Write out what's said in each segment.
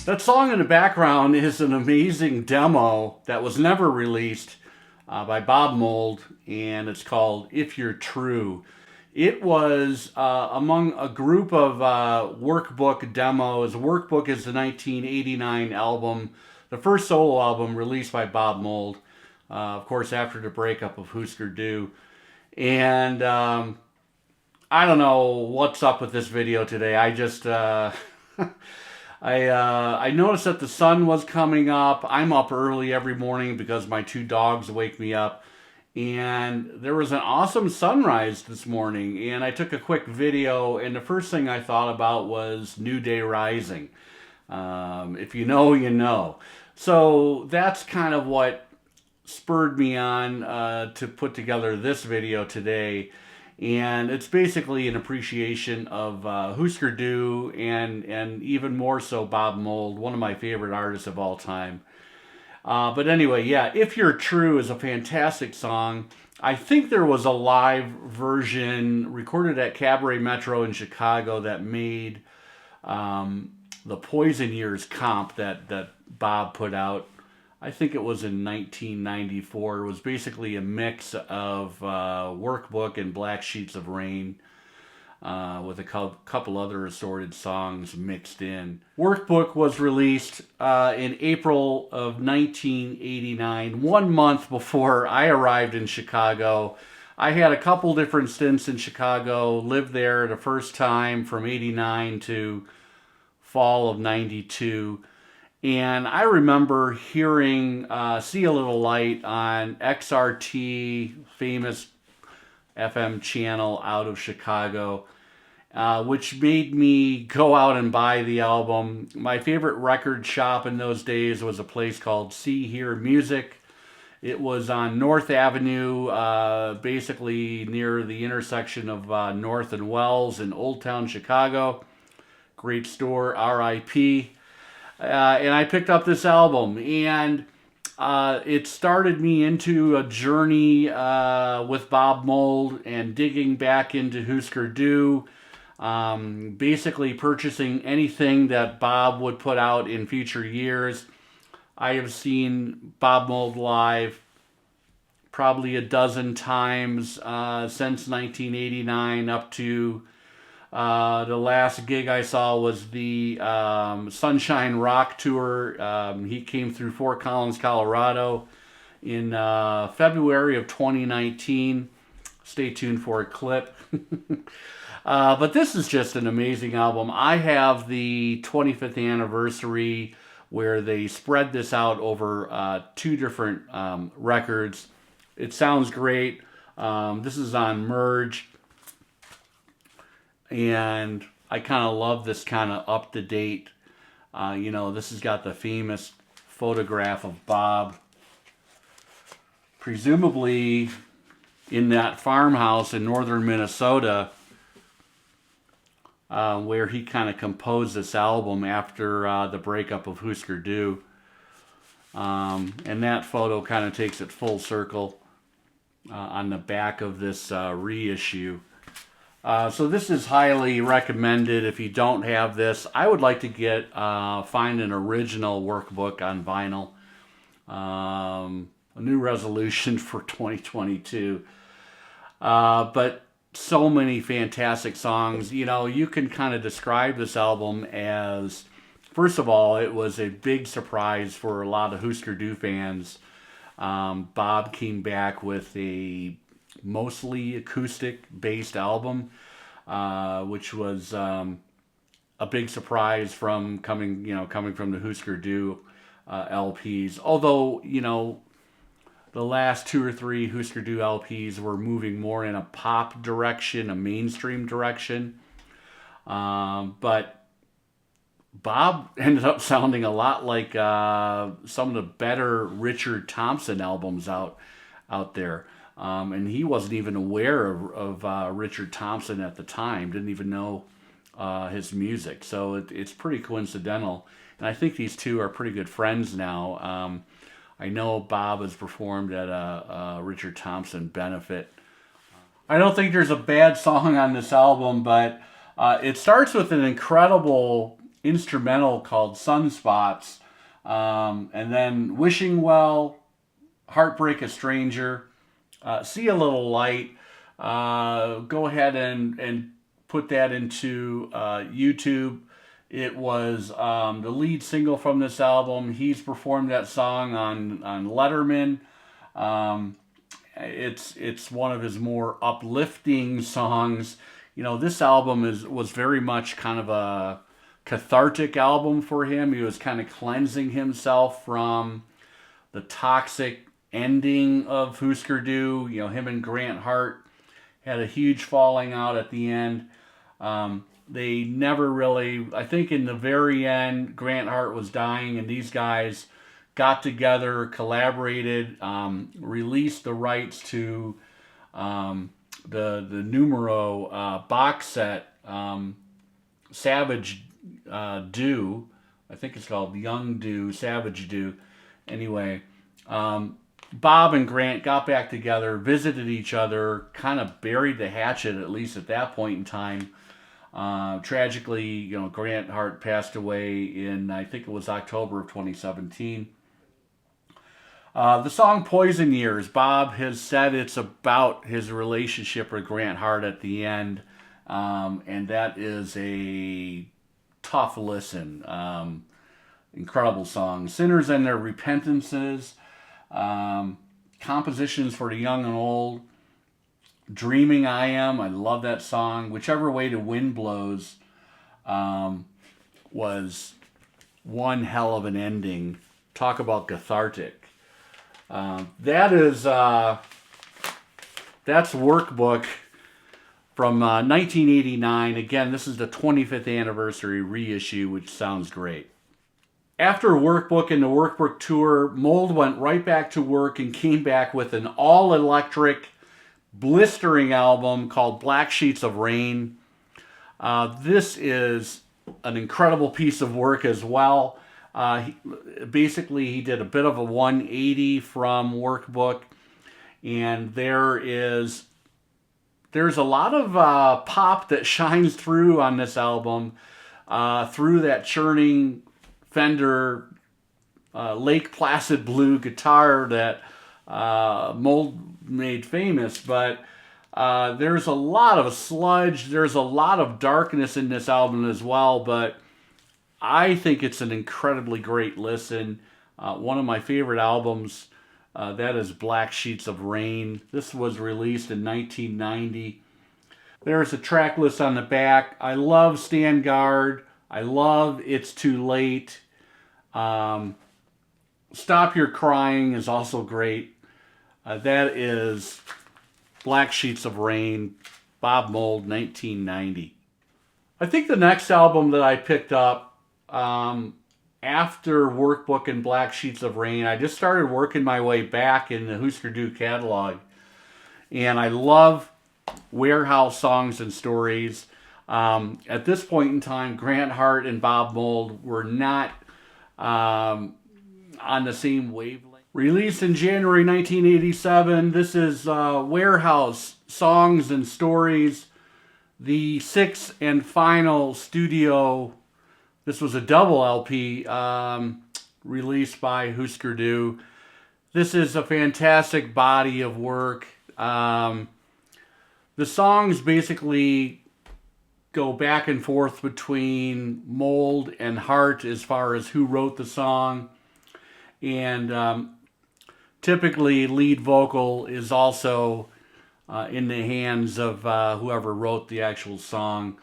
That song in the background is an amazing demo that was never released by Bob Mould, and it's called If You're True. It was among a group of Workbook demos. Workbook is the 1989 album, the first solo album released by Bob Mould, of course, after the breakup of Hüsker Dü. And I don't know what's up with this video today. I just I noticed that the sun was coming up. I'm up early every morning because my two dogs wake me up. And there was an awesome sunrise this morning. And I took a quick video. And the first thing I thought about was New Day Rising. If you know, you know. So that's kind of what spurred me on to put together this video today. And it's basically an appreciation of Hüsker Dü and even more so Bob Mould, one of my favorite artists of all time. But anyway, yeah, If You're True is a fantastic song. I think there was a live version recorded at Cabaret Metro in Chicago that made the Poison Years comp that Bob put out. I think it was in 1994. It was basically a mix of Workbook and Black Sheets of Rain with a couple other assorted songs mixed in. Workbook was released in April of 1989, 1 month before I arrived in Chicago. I had a couple different stints in Chicago, lived there the first time from 89 to fall of 92. And I remember hearing See a Little Light on XRT, famous FM channel out of Chicago, which made me go out and buy the album. My favorite record shop in those days was a place called See Hear Music. It was on North Avenue, basically near the intersection of North and Wells in Old Town Chicago. Great store, RIP. And I picked up this album, and it started me into a journey with Bob Mould and digging back into Hüsker Dü, basically purchasing anything that Bob would put out in future years. I have seen Bob Mould live probably a dozen times since 1989 up to the last gig I saw was the Sunshine Rock Tour. He came through Fort Collins, Colorado in February of 2019. Stay tuned for a clip. But this is just an amazing album. I have the 25th anniversary where they spread this out over two different records. It sounds great. This is on Merge. And I kind of love this kind of up-to-date, this has got the famous photograph of Bob, presumably in that farmhouse in northern Minnesota, where he kind of composed this album after the breakup of Hüsker Dü. And that photo kind of takes it full circle on the back of this reissue. So this is highly recommended if you don't have this. I would like to find an original Workbook on vinyl. A new resolution for 2022. But so many fantastic songs. You can kind of describe this album as, first of all, it was a big surprise for a lot of Hüsker Dü fans. Bob came back with a mostly acoustic-based album, which was a big surprise from coming from the Hüsker Dü LPs. Although the last two or three Hüsker Dü LPs were moving more in a pop direction, a mainstream direction, but Bob ended up sounding a lot like some of the better Richard Thompson albums out there. And he wasn't even aware of Richard Thompson at the time, didn't even know his music. So it's pretty coincidental. And I think these two are pretty good friends now. I know Bob has performed at a Richard Thompson benefit. I don't think there's a bad song on this album, but it starts with an incredible instrumental called Sunspots, and then Wishing Well, Heartbreak a Stranger, See a Little Light. Go ahead and put that into YouTube. It was the lead single from this album. He's performed that song on Letterman. It's one of his more uplifting songs. You know, this album was very much kind of a cathartic album for him. He was kind of cleansing himself from the toxic ending of Hüsker Dü. You know, him and Grant Hart had a huge falling out at the end. They never really, I think in the very end, Grant Hart was dying, and these guys got together, collaborated, released the rights to the numero box set, Savage Dü. I think it's called Young Dü, Savage Dü. Anyway, Bob and Grant got back together, visited each other, kind of buried the hatchet, at least at that point in time. Tragically, you know, Grant Hart passed away in, I think it was October of 2017. The song Poison Years, Bob has said it's about his relationship with Grant Hart at the end, and that is a tough listen. Incredible song. Sinners and Their Repentances, compositions for the young and old. Dreaming I Am, I love that song. Whichever Way the Wind Blows was one hell of an ending. Talk about cathartic. That's Workbook from 1989. Again, this is the 25th anniversary reissue, which sounds great. After Workbook and the Workbook tour, Mould went right back to work and came back with an all-electric, blistering album called Black Sheets of Rain. This is an incredible piece of work as well. He did a bit of a 180 from Workbook, and there's a lot of pop that shines through on this album, through that churning Fender Lake Placid blue guitar that Mould made famous, but there's a lot of sludge, there's a lot of darkness in this album as well, but I think it's an incredibly great listen. One of my favorite albums, that is Black Sheets of Rain. This was released in 1990. There's a track list on the back. I love Stand Guard. I love It's Too Late. Stop Your Crying is also great. That is Black Sheets of Rain, Bob Mould, 1990. I think the next album that I picked up after Workbook and Black Sheets of Rain, I just started working my way back in the Hüsker Dü catalog. And I love Warehouse Songs and Stories. At this point in time, Grant Hart and Bob Mould were not on the same wavelength. Released in January 1987, this is Warehouse Songs and Stories, the sixth and final studio. This was a double LP released by Hüsker Dü. This is a fantastic body of work. The songs basically go back and forth between Mould and Hart as far as who wrote the song. And typically lead vocal is also in the hands of whoever wrote the actual song.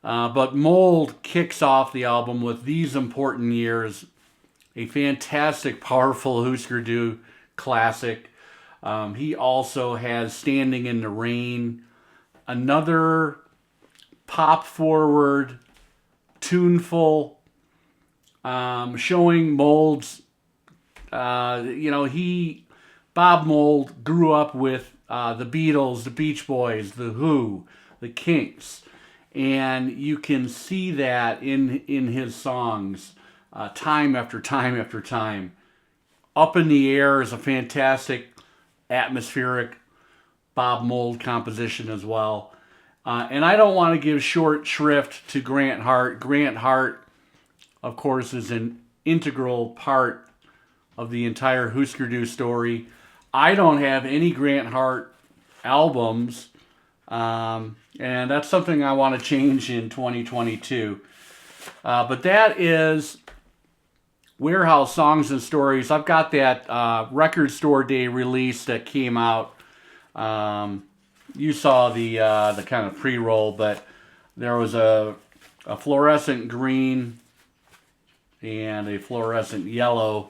But Mould kicks off the album with These Important Years, a fantastic, powerful Hüsker Dü classic. He also has Standing in the Rain, another pop-forward, tuneful, showing Mould's, Bob Mould grew up with the Beatles, the Beach Boys, the Who, the Kinks, and you can see that in his songs time after time after time. Up in the Air is a fantastic, atmospheric Bob Mould composition as well. And I don't want to give short shrift to Grant Hart. Grant Hart of course, is an integral part of the entire Hüsker Dü story. I don't have any Grant Hart albums, and that's something I want to change in 2022. But that is Warehouse Songs and Stories. I've got that Record Store Day release that came out. You saw the kind of pre-roll, but there was a fluorescent green and a fluorescent yellow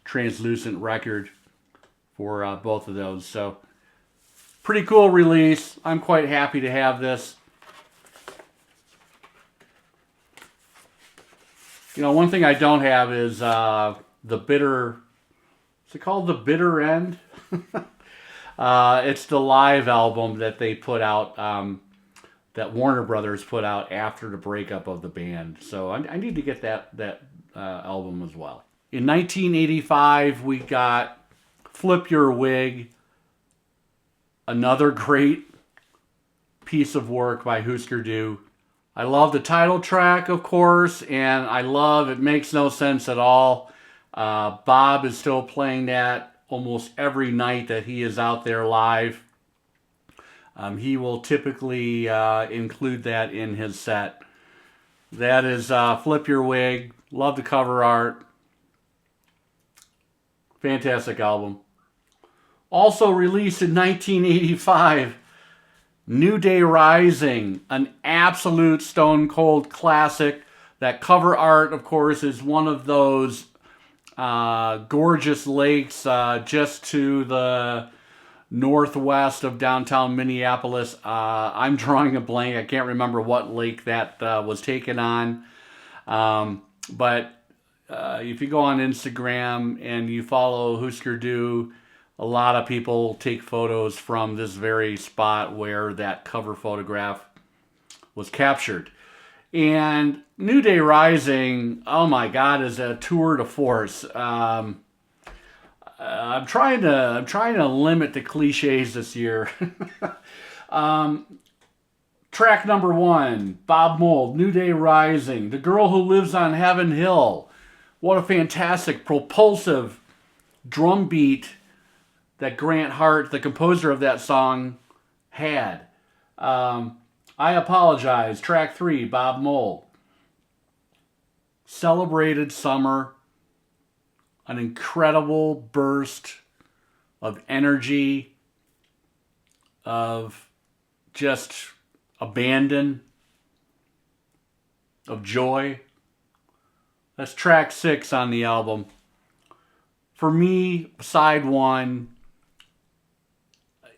translucent record for both of those. So pretty cool release. I'm quite happy to have this. You know, one thing I don't have is the bitter. Is it called The Bitter End? It's the live album that they put out, that Warner Brothers put out after the breakup of the band. So I need to get that album as well. In 1985, we got Flip Your Wig, another great piece of work by Hüsker Dü. I love the title track, of course, and I love It Makes No Sense at All. Bob is still playing that almost every night that he is out there live. He will typically include that in his set. That is Flip Your Wig. Love the cover art. Fantastic album. Also released in 1985, New Day Rising, an absolute stone cold classic. That cover art, of course, is one of those gorgeous lakes just to the northwest of downtown Minneapolis. I'm drawing a blank. I can't remember what lake that was taken on. But if you go on Instagram and you follow Hüsker Dü, a lot of people take photos from this very spot where that cover photograph was captured. And New Day Rising, oh my God, is a tour de force. I'm trying to limit the cliches this year. Track number 1, Bob Mould, New Day Rising, The Girl Who Lives on Heaven Hill. What a fantastic, propulsive drum beat that Grant Hart, the composer of that song, had. I Apologize, track 3, Bob Mould. Celebrated Summer, an incredible burst of energy, of just abandon, of joy. That's track 6 on the album. For me, side 1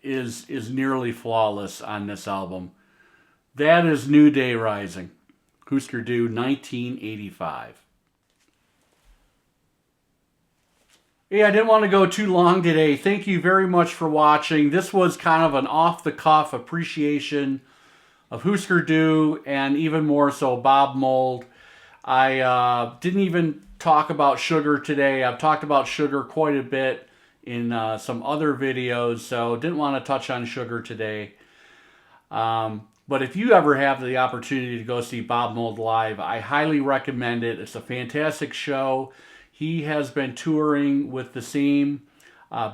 is nearly flawless on this album. That is New Day Rising, Hüsker Dü, 1985. Yeah, I didn't want to go too long today. Thank you very much for watching. This was kind of an off-the-cuff appreciation of Hüsker Dü and even more so Bob Mould. I didn't even talk about sugar today. I've talked about sugar quite a bit in some other videos, so didn't want to touch on sugar today. But if you ever have the opportunity to go see Bob Mould live, I highly recommend it. It's a fantastic show. He has been touring with the same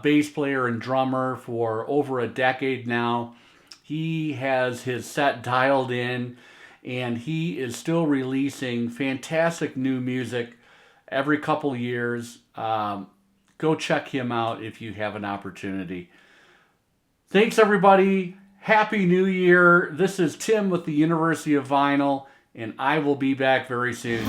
bass player and drummer for over a decade now. He has his set dialed in, and he is still releasing fantastic new music every couple years. Go check him out if you have an opportunity. Thanks, everybody. Happy New Year. This is Tim with the University of Vinyl, and I will be back very soon.